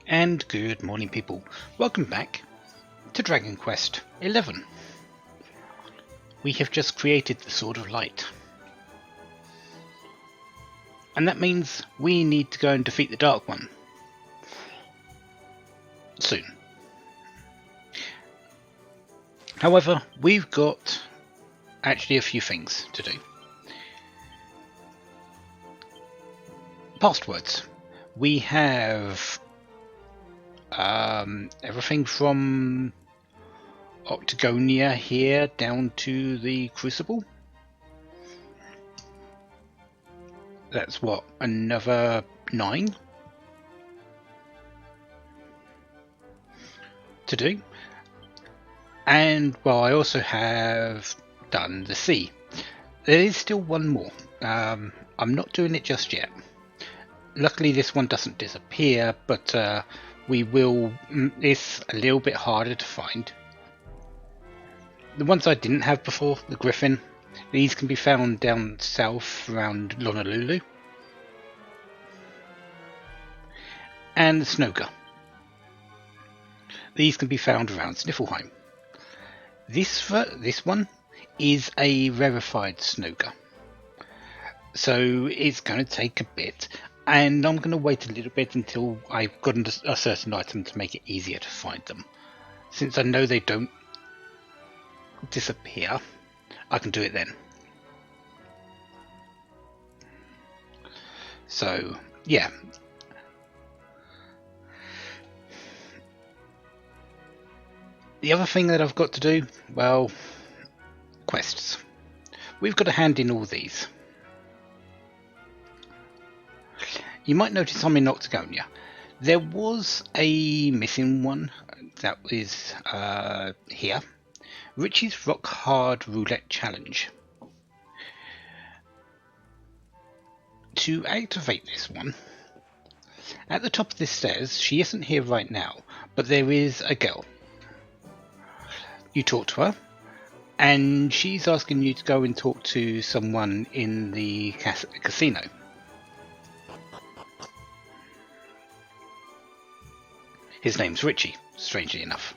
And good morning, people. Welcome back to Dragon Quest XI. We have just created the Sword of Light. And that means we need to go and defeat the Dark One. Soon. However, we've got actually a few things to do. Passwords. We have everything from Octagonia here down to the Crucible. That's what, another 9 to do. And well, I also have done the sea. There is still one more. I'm not doing it just yet. Luckily this one doesn't disappear, but we will. It's a little bit harder to find. The ones I didn't have before, the Griffin, these can be found down south around Honolulu. And the Snoga. These can be found around Sniffelheim. This one is a rarefied Snoga. So it's going to take a bit. And I'm going to wait a little bit until I've gotten a certain item to make it easier to find them. Since I know they don't disappear, I can do it then. So, yeah. The other thing that I've got to do, well, quests. We've got to hand in all these. You might notice I'm in Octagonia. There was a missing one that is here. Richie's Rock Hard Roulette Challenge. To activate this one, at the top of the stairs, she isn't here right now, but there is a girl. You talk to her, and she's asking you to go and talk to someone in the casino. His name's Richie, strangely enough.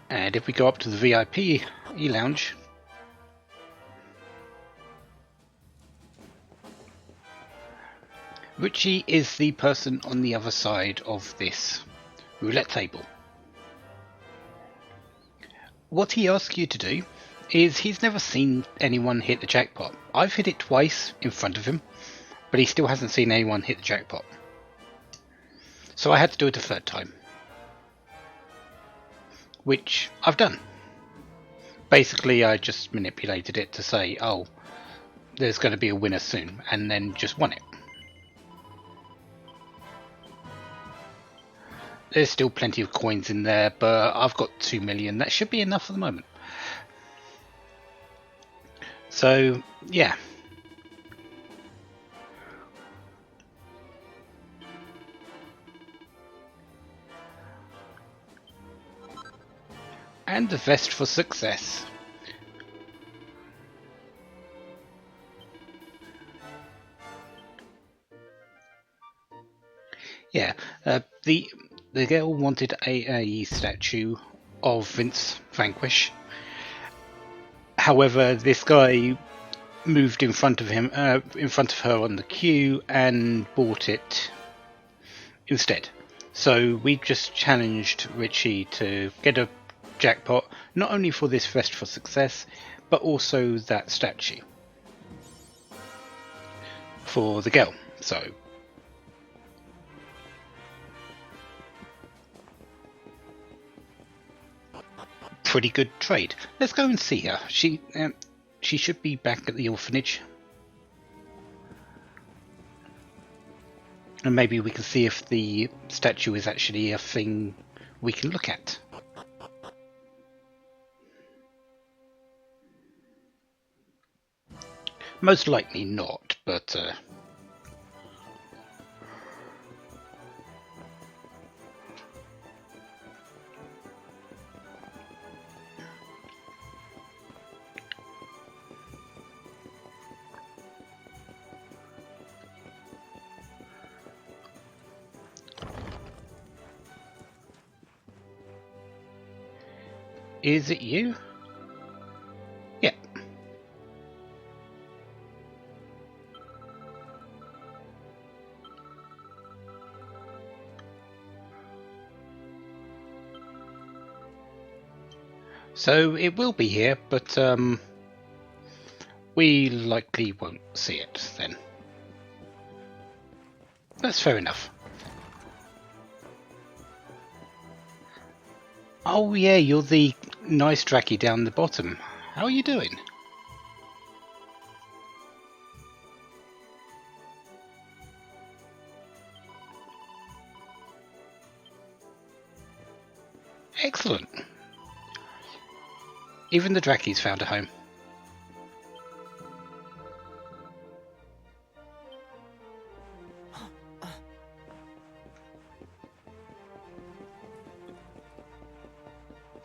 And if we go up to the VIP lounge, Richie is the person on the other side of this roulette table. What he asks you to do is he's never seen anyone hit the jackpot. I've hit it twice in front of him, but he still hasn't seen anyone hit the jackpot. So I had to do it a third time. Which I've done. Basically, I just manipulated it to say, oh, there's going to be a winner soon, and then just won it. There's still plenty of coins in there, but I've got 2 million. That should be enough for the moment. So, yeah. And the vest for success. Yeah, the girl wanted a statue of Vince Vanquish. However, this guy moved in front of her on the queue and bought it instead. So we just challenged Richie to get a jackpot, not only for this vest for success, but also that statue for the girl. So pretty good trade. Let's go and see her. She should be back at the orphanage. And maybe we can see if the statue is actually a thing we can look at. Most likely not, but Is it you? Yeah. So it will be here, but we likely won't see it then. That's fair enough. Oh yeah, you're the nice Draki down the bottom. How are you doing? Excellent. Even the Drakis found a home.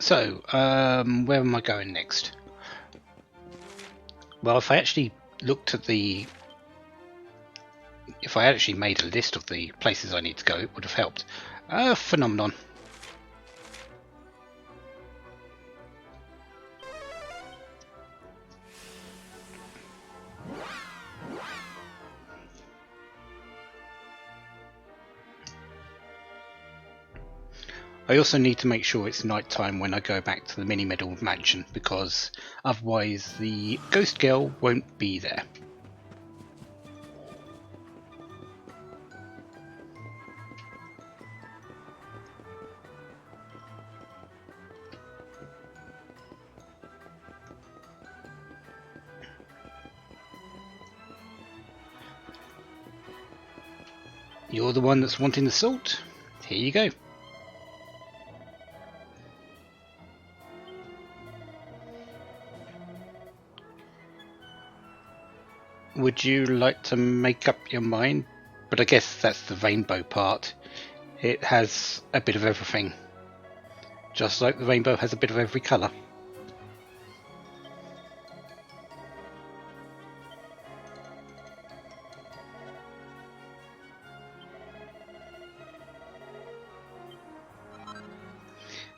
So, where am I going next? Well, if I actually looked at if I actually made a list of the places I need to go, it would have helped. Phenomenon. I also need to make sure it's night time when I go back to the Mini Meadow Mansion, because otherwise the Ghost Girl won't be there. You're the one that's wanting the salt? Here you go. Would you like to make up your mind? But I guess that's the rainbow part. It has a bit of everything. Just like the rainbow has a bit of every colour.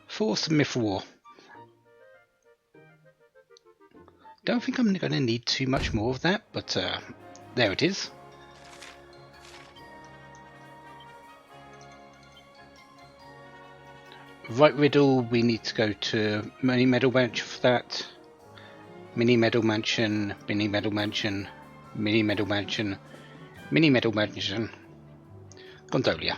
For some Mithril. Don't think I'm going to need too much more of that, but there it is. Right Riddle, we need to go to Mini Meadow Mansion for that. Mini Meadow Mansion, Mini Meadow Mansion, Mini Meadow Mansion, Mini Meadow Mansion, Gondolia.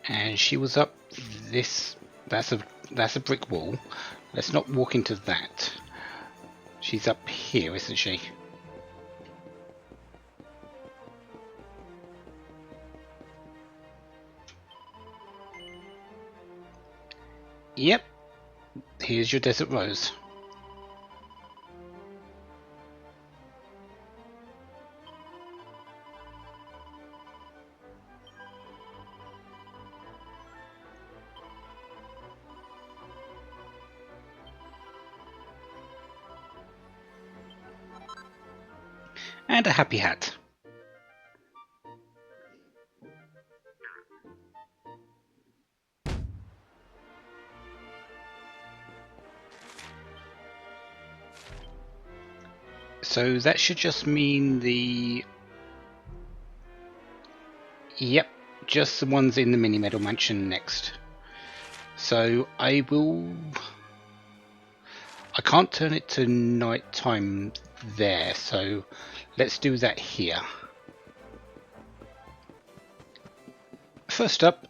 And she was up this. That's a brick wall. Let's not walk into that. She's up here, isn't she? Yep. Here's your desert rose. And a happy hat. So that should just mean the... Yep, just the ones in the Mini Meadow Mansion next. So I can't turn it to night time there, so let's do that here. First up,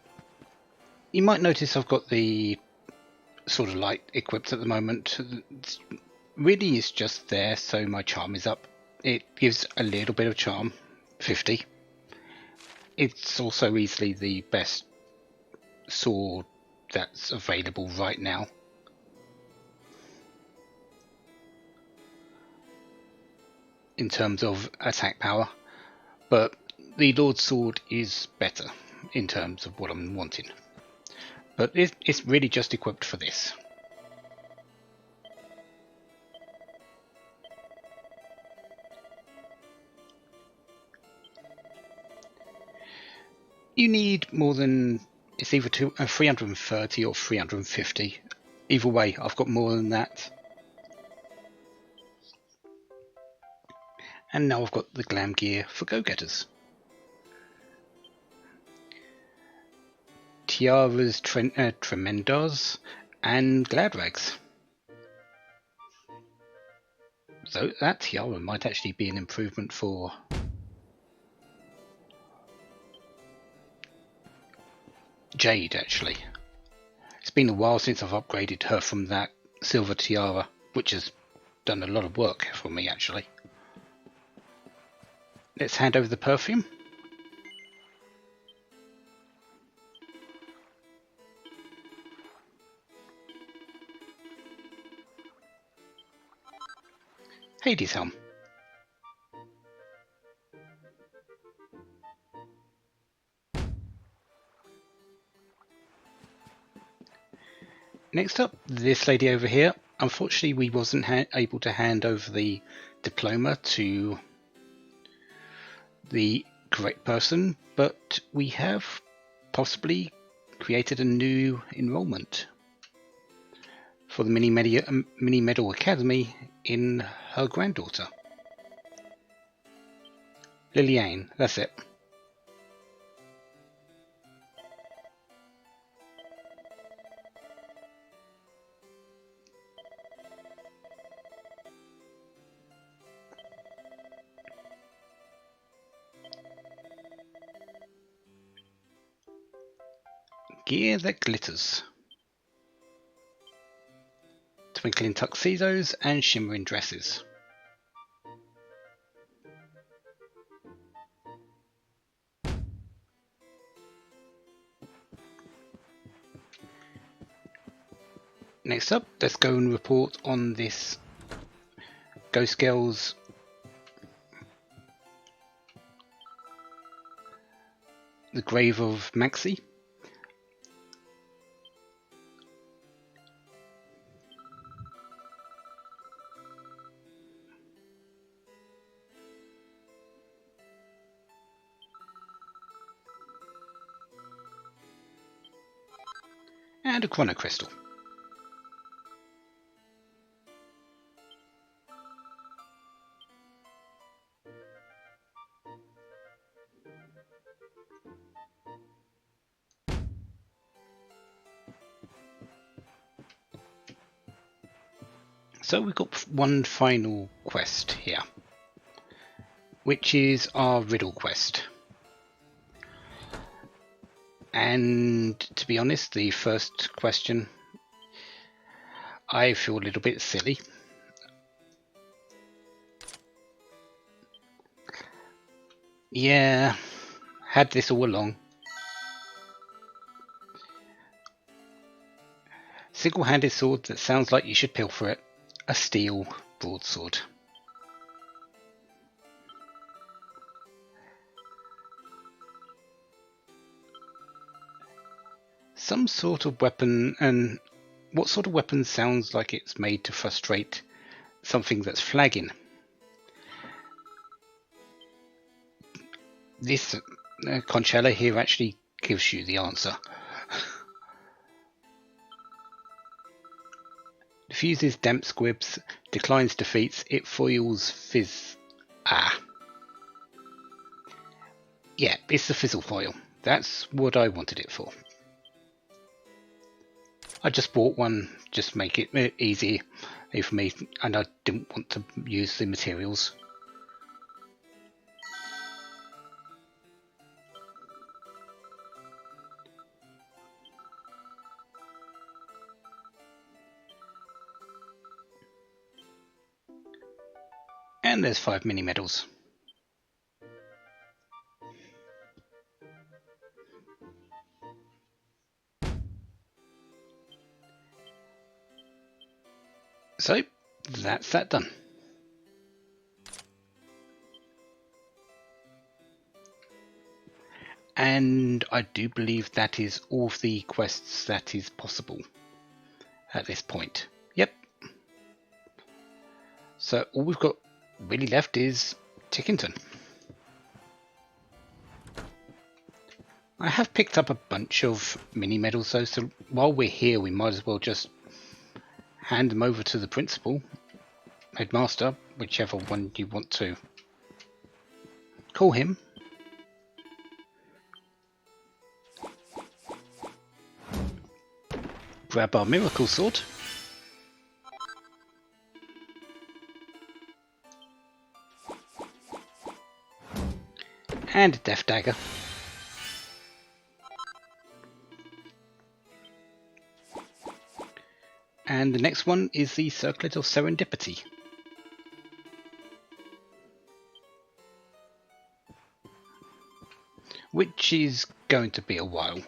you might notice I've got the sort of light equipped at the moment. It's really is just there so my charm is up. It gives a little bit of charm, 50. It's also easily the best sword that's available right now. In terms of attack power, but the Lord's Sword is better in terms of what I'm wanting. But it's really just equipped for this. You need more than, it's either 330 or 350. Either way, I've got more than that. And now I've got the glam gear for go-getters. Tiaras, Tremendas, and Gladrags. So that tiara might actually be an improvement for Jade, actually. It's been a while since I've upgraded her from that silver tiara, which has done a lot of work for me, actually. Let's hand over the perfume. Hades Helm. Next up, this lady over here. Unfortunately, we wasn't able to hand over the diploma to the correct person, but we have possibly created a new enrollment for the Mini Medal Academy in her granddaughter. Liliane, that's it. Gear that glitters. Twinkling tuxedos and shimmering dresses. Next up, let's go and report on this Ghost Girls The Grave of Maxi. And a Chrono Crystal. So we've got one final quest here, which is our riddle quest. And to be honest, the first question, I feel a little bit silly. Yeah, had this all along. Single-handed sword that sounds like you should pilfer it. A steel broadsword. Some sort of weapon, and what sort of weapon sounds like it's made to frustrate something that's flagging? This Conchella here actually gives you the answer. Diffuses damp squibs, declines defeats, it foils fizz. Ah. Yeah, it's the fizzle foil. That's what I wanted it for. I just bought one, just make it easy for me, and I didn't want to use the materials. And there's 5 mini medals. So that's that done. And I do believe that is all of the quests that is possible at this point. Yep. So all we've got really left is Tickington. I have picked up a bunch of mini medals though, so while we're here we might as well just hand them over to the principal, headmaster, whichever one you want to call him. Grab our miracle sword. And a death dagger. And the next one is the Circlet of Serendipity. Which is going to be a while.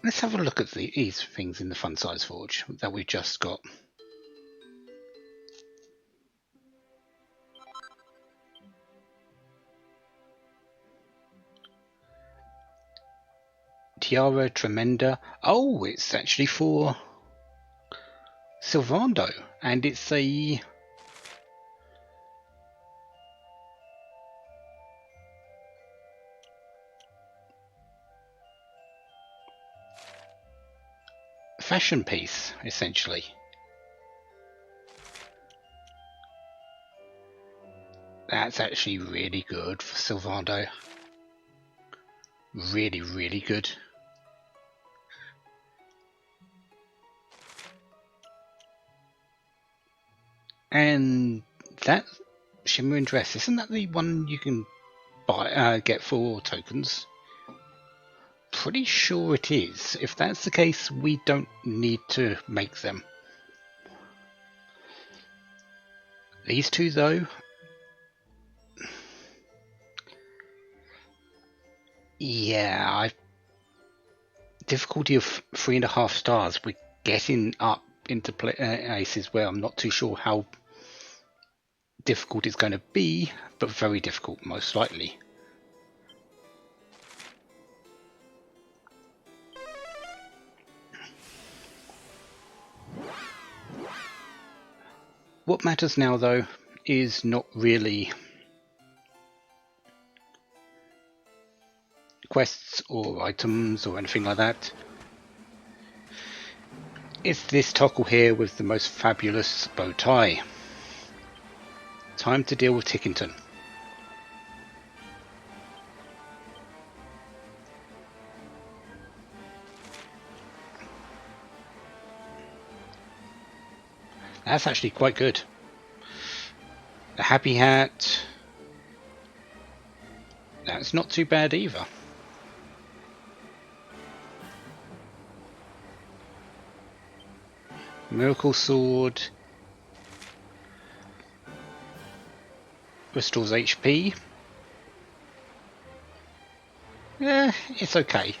Let's have a look at these things in the Fun Size Forge that we just got. Tiara Tremenda. Oh, it's actually for Sylvando, and it's a fashion piece, essentially. That's actually really good for Sylvando. Really, really good. And that shimmering dress, isn't that the one you can buy, get for tokens? Pretty sure it is. If that's the case, we don't need to make them. These two, though, yeah, difficulty of 3.5 stars. We're getting up into places where I'm not too sure how difficult it's going to be, but very difficult, most likely. What matters now, though, is not really quests or items or anything like that. It's this toggle here with the most fabulous bow tie. Time to deal with Tickington. That's actually quite good. The Happy Hat. That's not too bad either. Miracle Sword. Restores HP. Yeah, it's okay.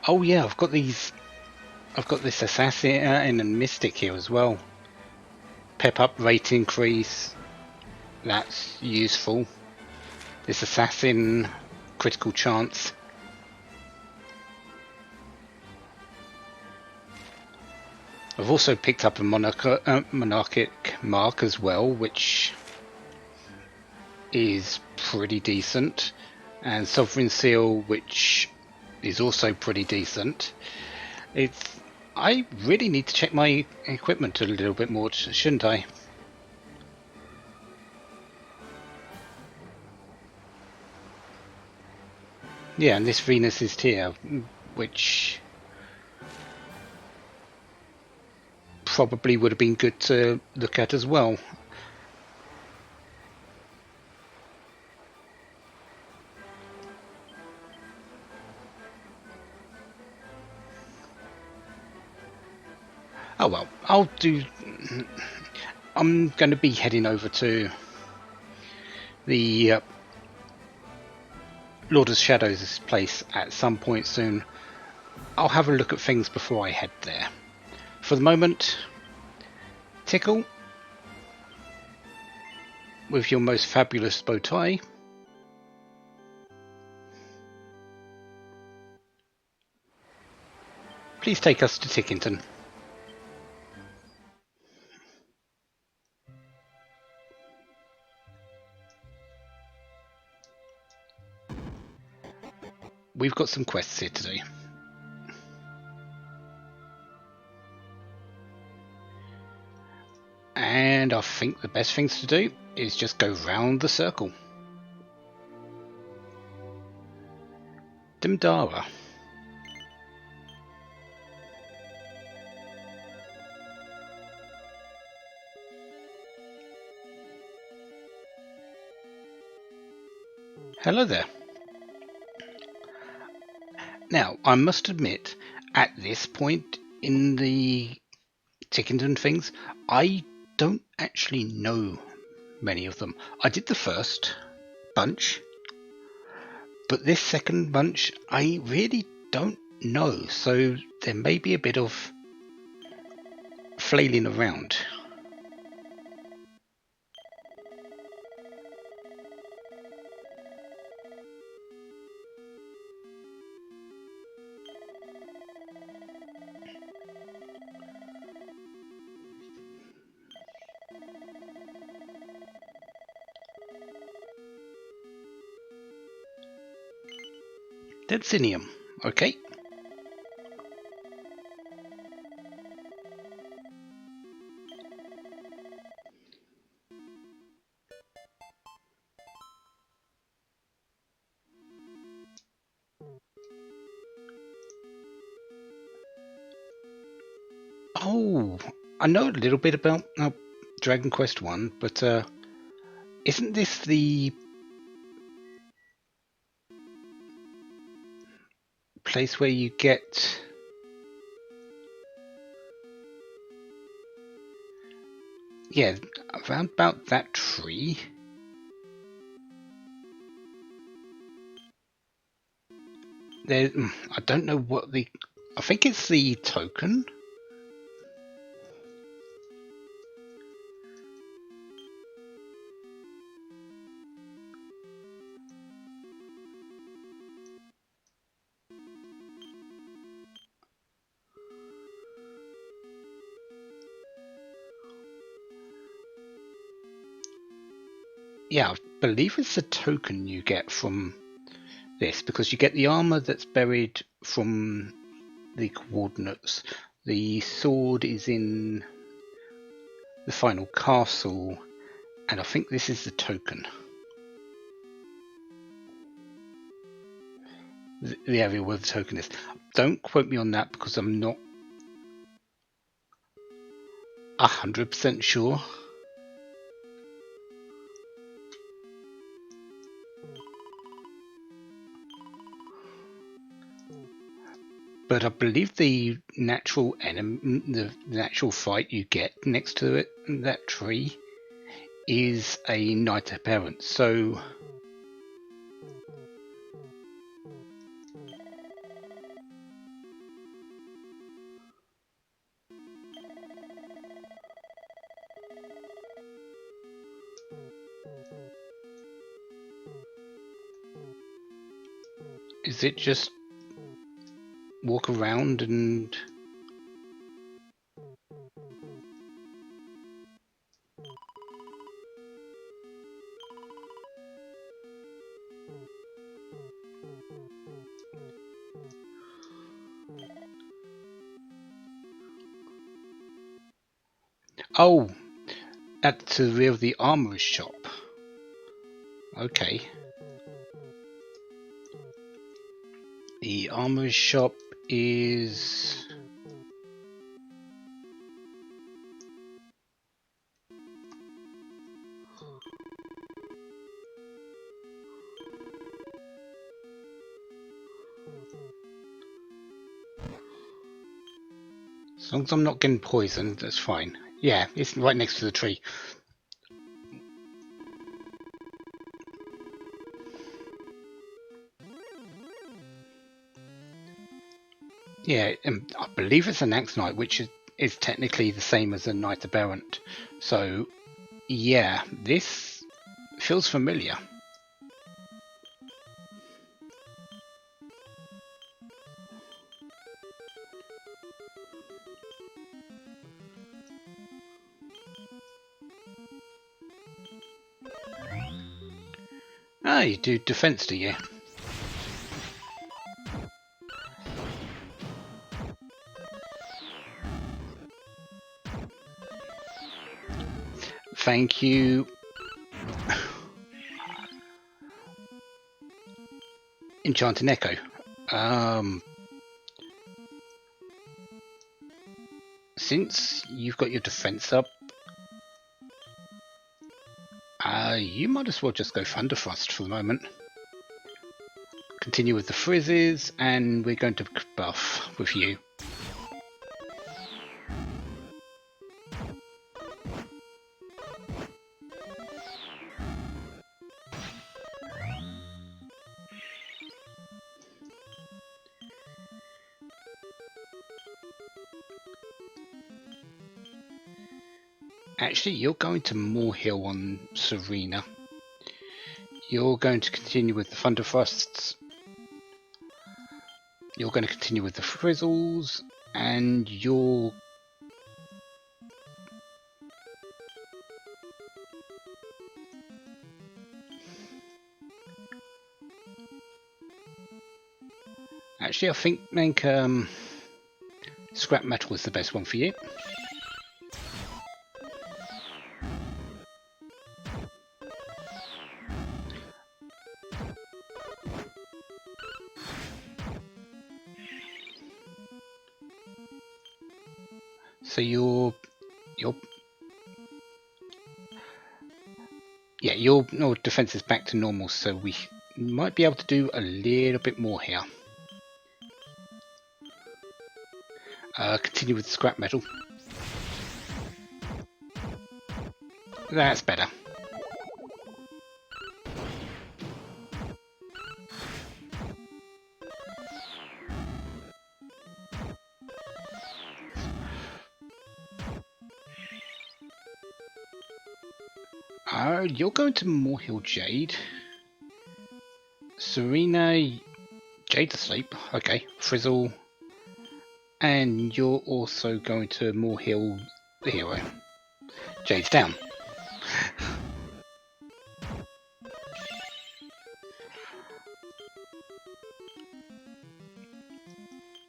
Oh yeah, I've got this assassin and a mystic here as well. Pep up rate increase. That's useful. This assassin critical chance. I've also picked up a monarchic mark as well, which is pretty decent, and sovereign seal, which is also pretty decent. I really need to check my equipment a little bit more, shouldn't I? Yeah, and this Venus is here, which probably would have been good to look at as well. Oh well, I'll do. I'm going to be heading over to the Lord of Shadows' place at some point soon. I'll have a look at things before I head there. For the moment, Tickle, with your most fabulous bow tie. Please take us to Tickington. We've got some quests here today. And I think the best things to do is just go round the circle. Dimdara. Hello there. Now, I must admit, at this point in the Tickington things, I don't actually know many of them. I did the first bunch, but this second bunch I really don't know, so there may be a bit of flailing around. Densinium, okay. Oh, I know a little bit about Dragon Quest 1, but isn't this the place where you get... Yeah, around about that tree? There, I don't know what the... I think it's the token. Yeah, I believe it's the token you get from this, because you get the armor that's buried from the coordinates. The sword is in the final castle, and I think this is the token. The area where the token is. Don't quote me on that because I'm not 100% sure. But I believe the natural enemy, the natural fight you get next to it, that tree, is a knight apparent. So is it just walk around and... Oh, at the rear of the armorer's shop. Okay. The armorer's shop is... As long as I'm not getting poisoned, that's fine. Yeah, it's right next to the tree. Yeah, and I believe it's an Axe Knight, which is technically the same as a Knight Aberrant. So, yeah, this feels familiar. Ah, you do defense, do you? Thank you. Enchanting Echo. Since you've got your defense up, you might as well just go Thunderthrust for the moment. Continue with the frizzes, and we're going to buff with you. Actually, you're going to Moorhill on Serena. You're going to continue with the Thunderthrusts. You're going to continue with the Frizzles, and you're... Actually, I think Scrap Metal is the best one for you. So your defense is back to normal, so we might be able to do a little bit more here. Continue with Scrap Metal. That's better. You're going to Moorhill Jade. Serena, Jade's asleep. Okay, Frizzle. And you're also going to Moorhill the hero. Jade's down.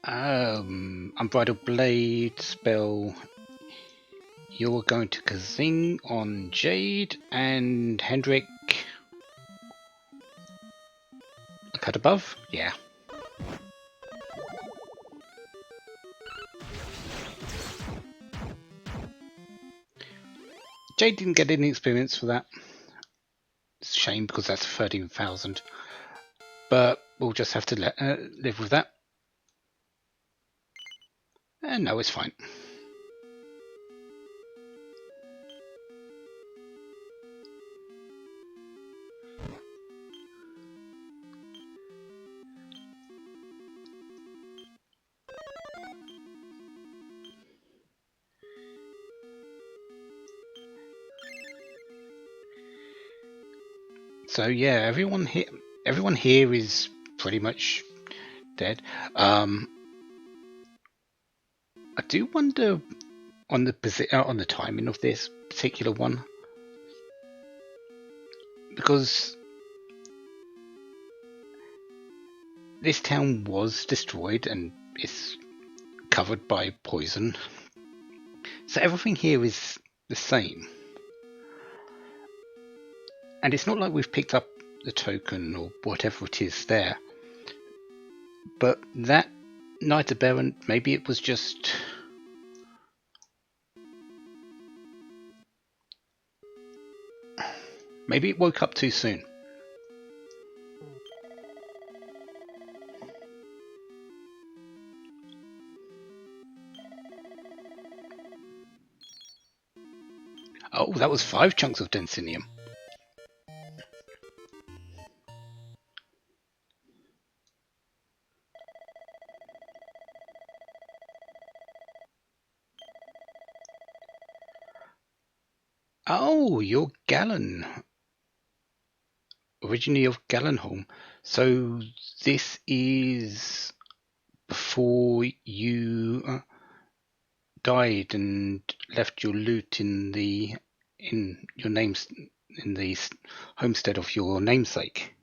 Unbridled Blade spell. You're going to Kazing on Jade, and Hendrik. Cut above? Yeah. Jade didn't get any experience for that. It's a shame because that's 13,000. But we'll just have to live with that. And no, it's fine. So yeah, everyone here is pretty much dead. I do wonder on the timing of this particular one, because this town was destroyed and is covered by poison, so everything here is the same. And it's not like we've picked up the token or whatever it is there. But that Knight Aberrant, maybe it was just... Maybe it woke up too soon. Oh, that was 5 chunks of Densinium. Oh, you're Gallon. Originally of Gallenholm. So this is before you died and left your loot in your names in the homestead of your namesake.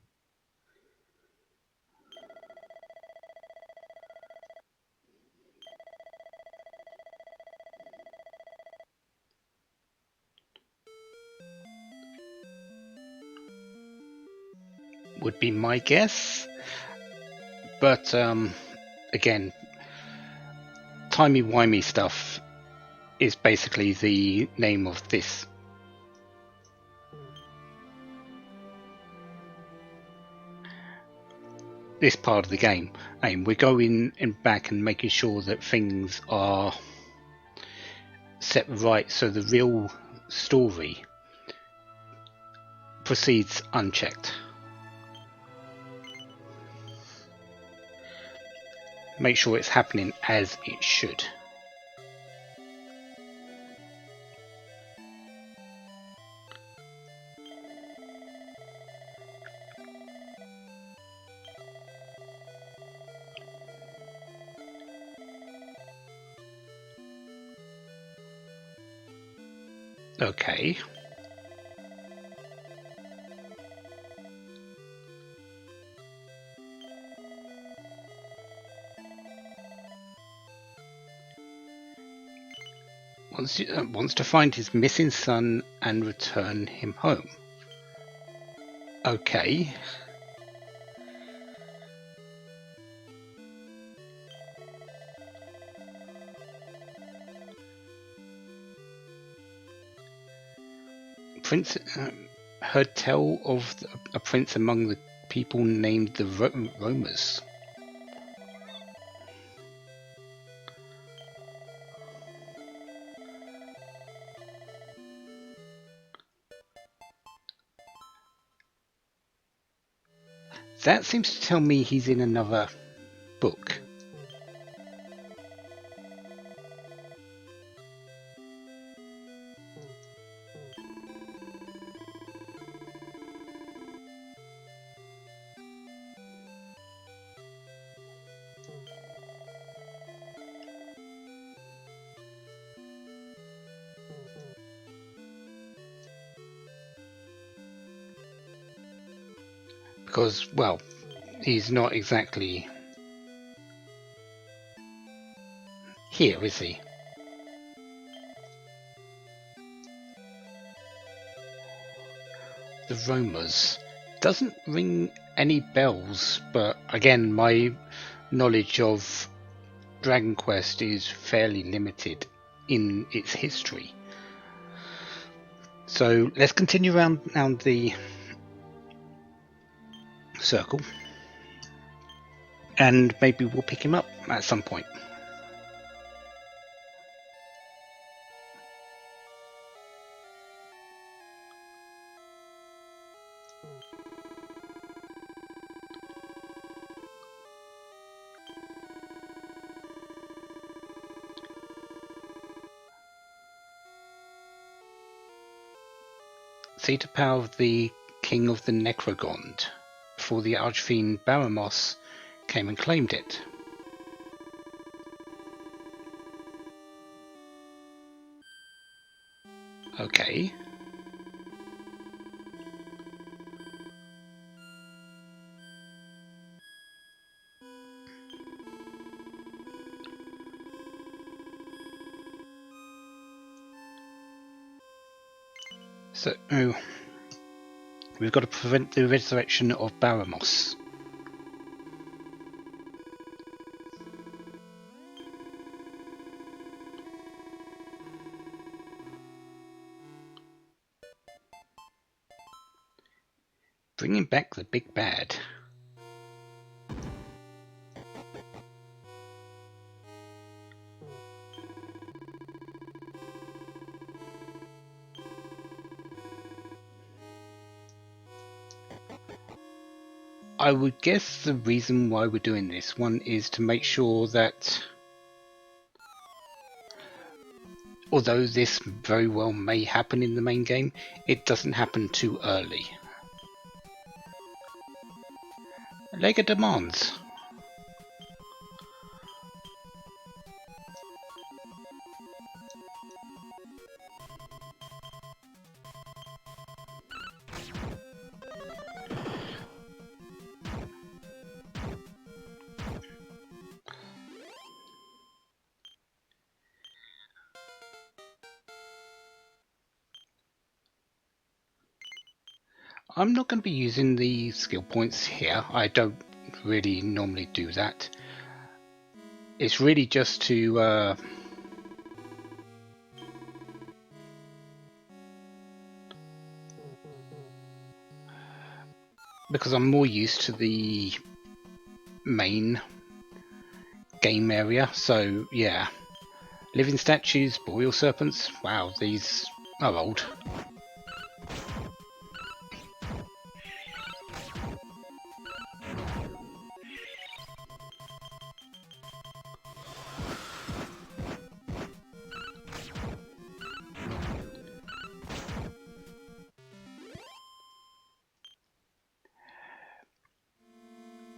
Would be my guess, but again, timey-wimey stuff is basically the name of this part of the game. And we're going back and making sure that things are set right so the real story proceeds unchecked. Make sure it's happening as it should. Okay. Wants to find his missing son and return him home. Okay. Prince heard tell of a prince among the people named the Romers. That seems to tell me he's in another book. Because, well, he's not exactly here, is he? The Romers doesn't ring any bells, but again, my knowledge of Dragon Quest is fairly limited in its history. So let's continue around the circle, and maybe we'll pick him up at some point. See to power of the king of the Necrogond, before the archfiend Baramos came and claimed it. Okay. So, we've got to prevent the resurrection of Baramos. Bringing back the big bad. I would guess the reason why we're doing this one is to make sure that, although this very well may happen in the main game, it doesn't happen too early. Lega demands. I'm not going to be using the skill points here. I don't really normally do that. It's really just to because I'm more used to the main game area. So yeah, living statues, boreal serpents. Wow, these are old.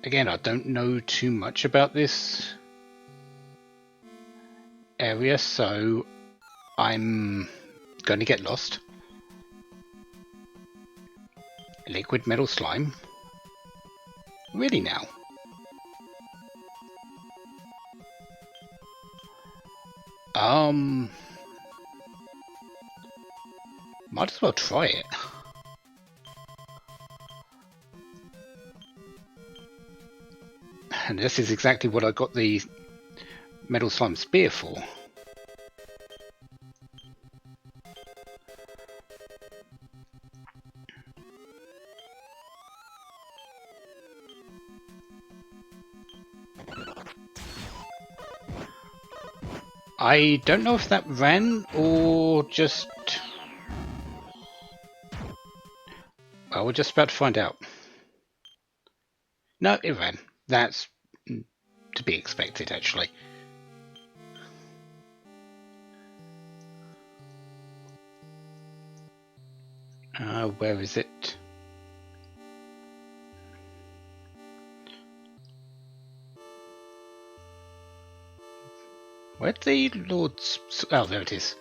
Again, I don't know too much about this area, so I'm going to get lost. Liquid metal slime? Really now? Might as well try it. And this is exactly what I got the metal slime spear for. I don't know if that ran or just... Well, we're just about to find out. No, it ran. That's to be expected, actually. Where is it? Where'd the Lord's... Oh, there it is.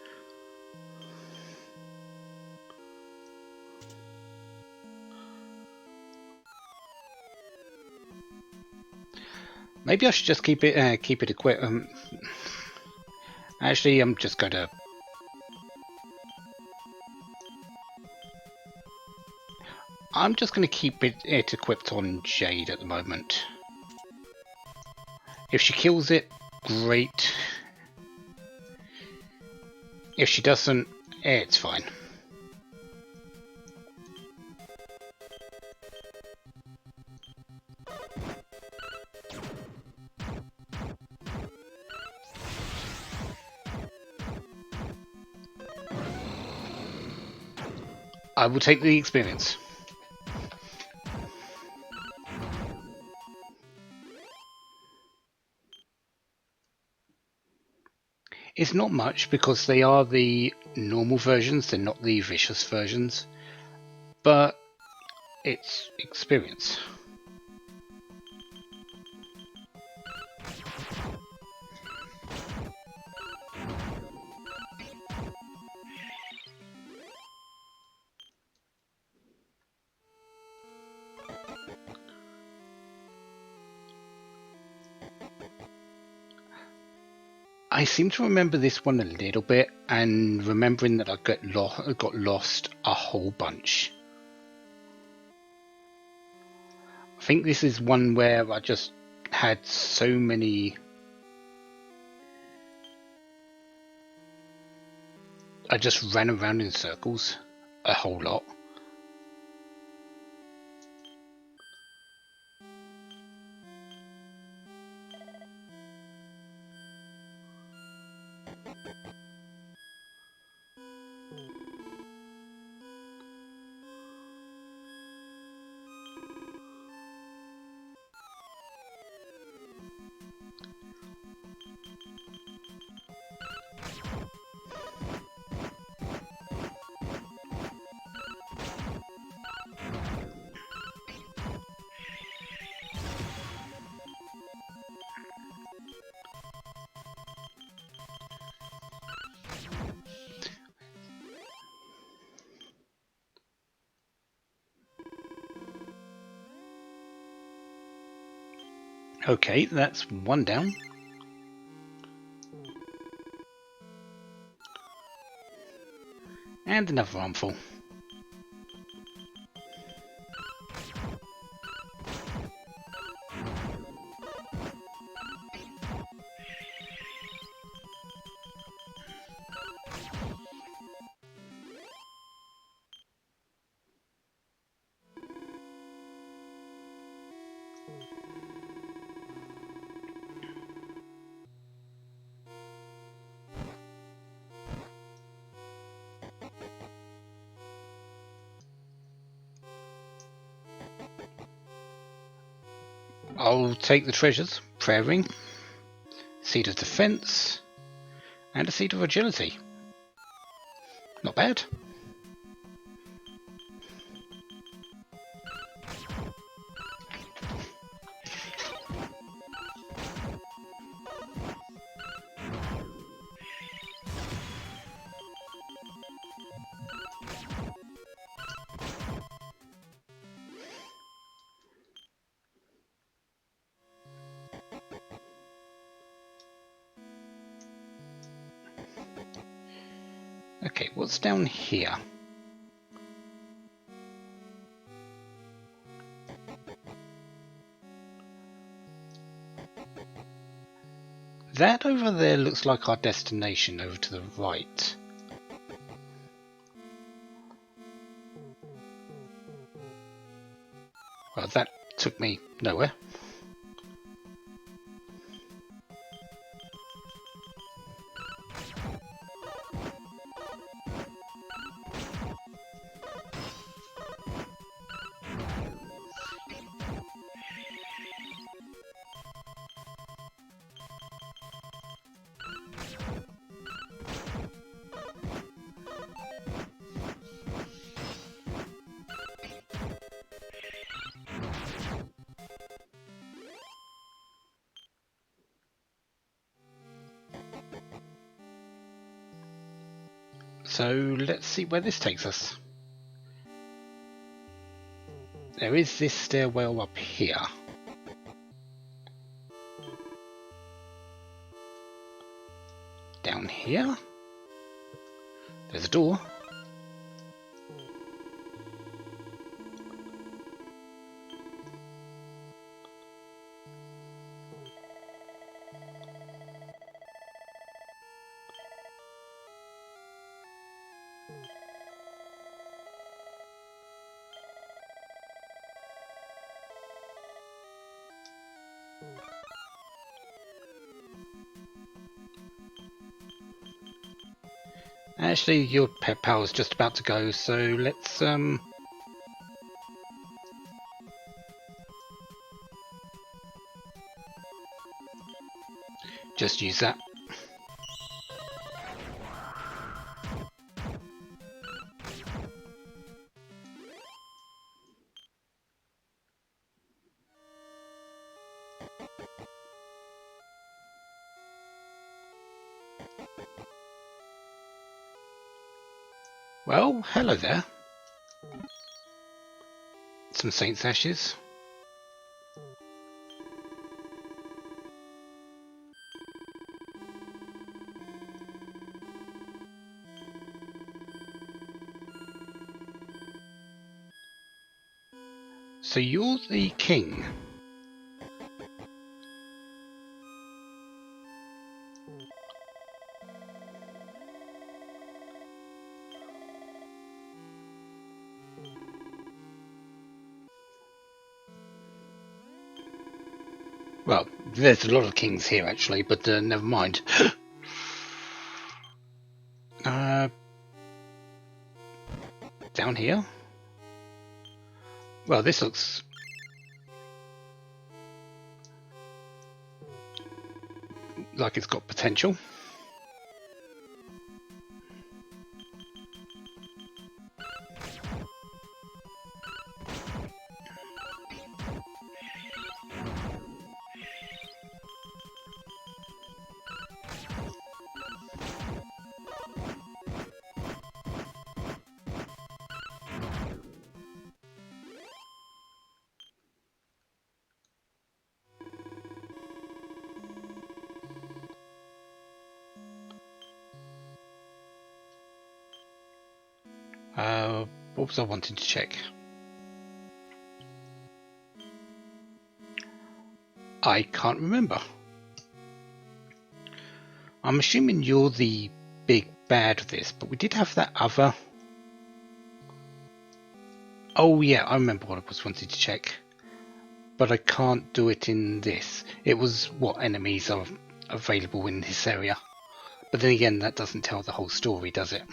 Maybe I should just keep it equipped. Actually, I'm just going to... I'm just going to keep it equipped on Jade at the moment. If she kills it, great. If she doesn't, it's fine. I will take the experience. It's not much because they are the normal versions, they're not the vicious versions, but it's experience. I seem to remember this one a little bit, and remembering that I got lost a whole bunch. I think this is one where I just had so many... I just ran around in circles a whole lot. Okay, that's one down. And another armful. I'll take the treasures, prayer ring, seed of defense, and a seed of agility. Not bad. Okay, what's down here? That over there looks like our destination over to the right. Well, that took me nowhere. So let's see where this takes us. There is this stairwell up here. Down here, there's a door. Actually, your pet power's just about to go, so let's just use that. Well, hello there. Some Saint's Ashes. So you're the king. Well, there's a lot of kings here actually, but never mind. Down here? Well, this looks like it's got potential. What was I wanting to check? I can't remember. I'm assuming you're the big bad of this, but we did have that other... Oh yeah, I remember what I was wanting to check. But I can't do it in this. It was what enemies are available in this area. But then again, that doesn't tell the whole story, does it?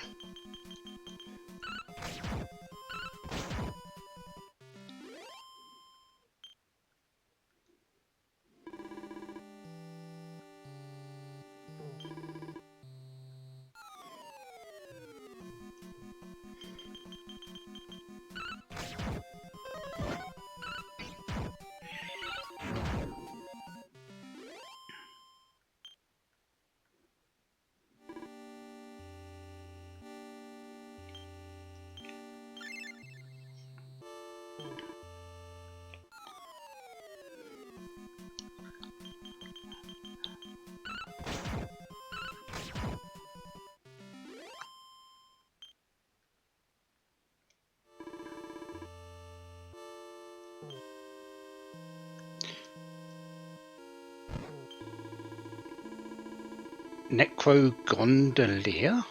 Necrogondolier?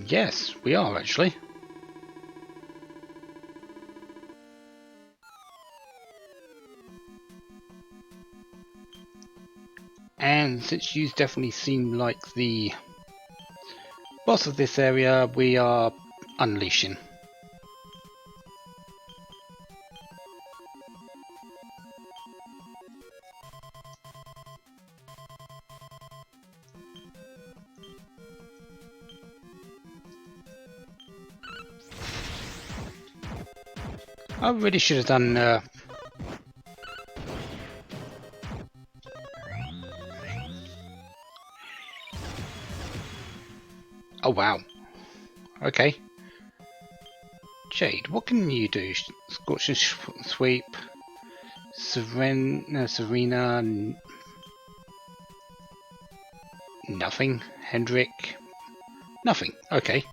Yes, we are actually. And since you definitely seem like the boss of this area, we are unleashing. I really should have done... Oh wow. Okay. Jade, what can you do? Scorching Sweep, Serena, nothing. Hendrik, nothing. Okay.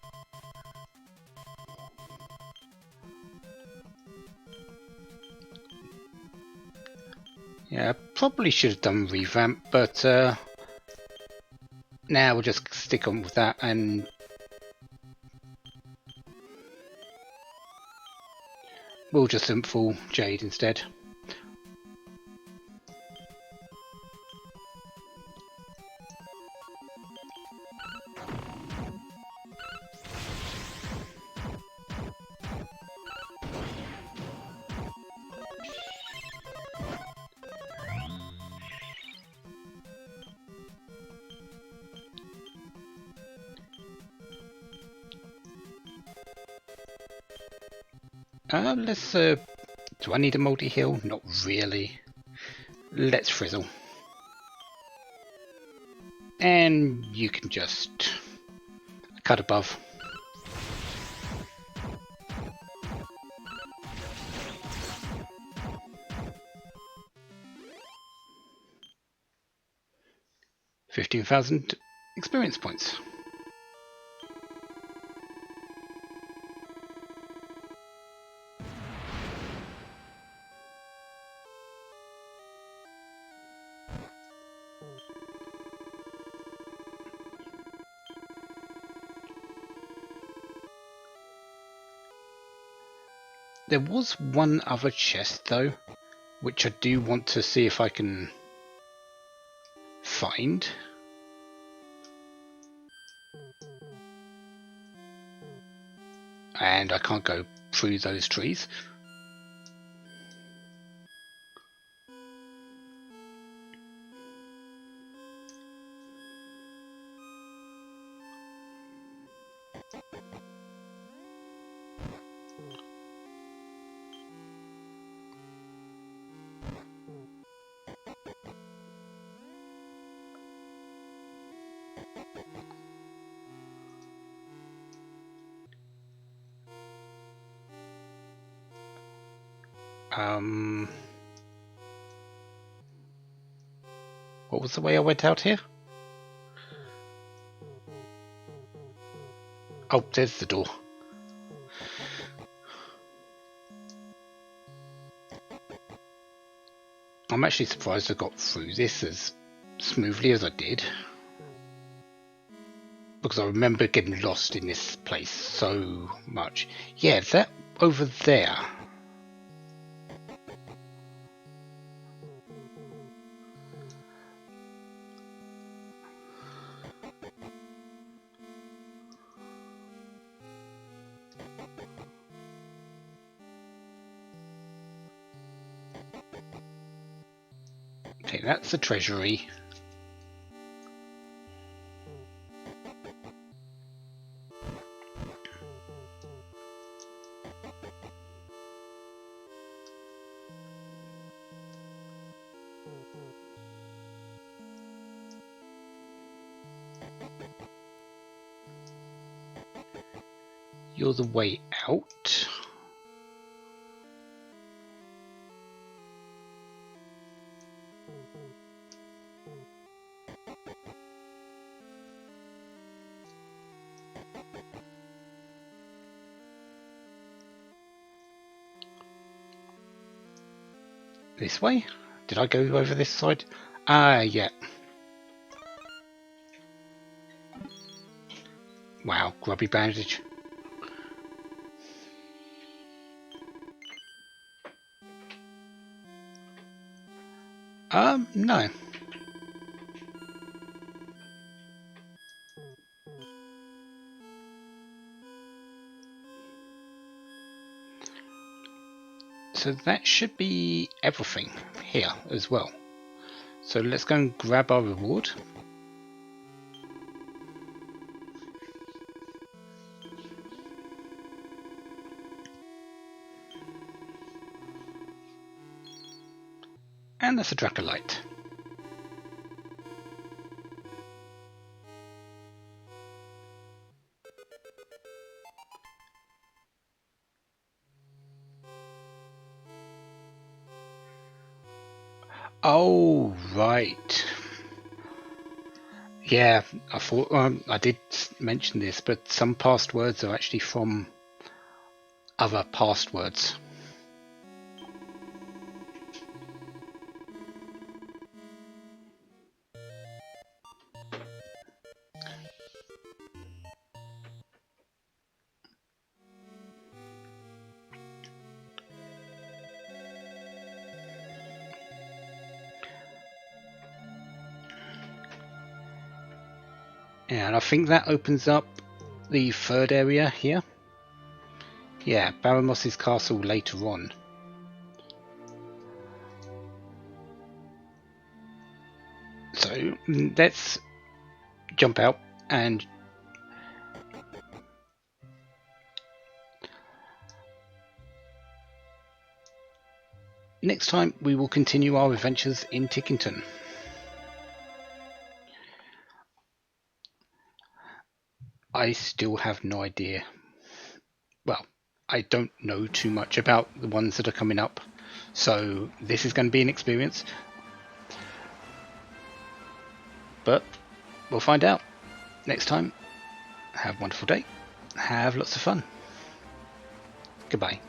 Yeah, probably should have done revamp, but now we'll just stick on with that and we'll just fool Jade instead. Let's do I need a multi-heal? Not really. Let's frizzle. And you can just cut above. $15,000 experience points. There was one other chest though, which I do want to see if I can find. And I can't go through those trees. What was the way I went out here? Oh, there's the door. I'm actually surprised I got through this as smoothly as I did, because I remember getting lost in this place so much. Yeah, is that over there? Okay, that's the treasury. You're the way out. This way? Did I go over this side? Ah, yeah. Wow, grubby bandage. No. So that should be everything here as well. So let's go and grab our reward. And that's a Dracolite. Oh, right. Yeah, I thought I did mention this, but some past words are actually from other past words. And I think that opens up the third area here. Yeah, Baramos' castle later on. So let's jump out and next time we will continue our adventures in Tickington. I still have no idea. Well, I don't know too much about the ones that are coming up, so this is going to be an experience. But we'll find out next time. Have a wonderful day. Have lots of fun. Goodbye.